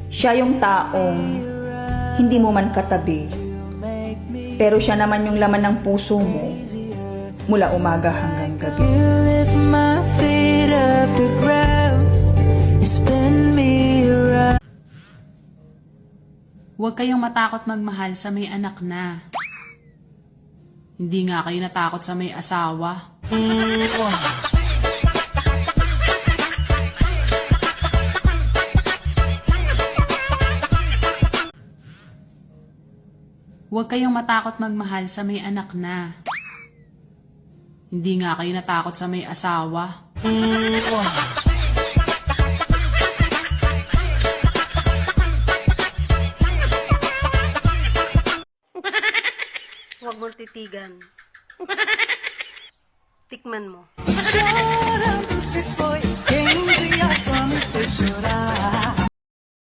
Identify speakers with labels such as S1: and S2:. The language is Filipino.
S1: Siya yung taong hindi mo man katabi, pero siya naman yung laman ng puso mo mula umaga hanggang gabi.
S2: You lift my feet off the ground. You spin me around.
S3: Huwag kayong matakot magmahal sa may anak na. Hindi nga kayo natakot sa may asawa. Huwag kayong matakot magmahal sa may anak na. Hindi nga kayo natakot sa may asawa.
S4: Huwag mong titigan. Tikman mo.
S2: Chorando se foi, quem um dia só me fez chorar.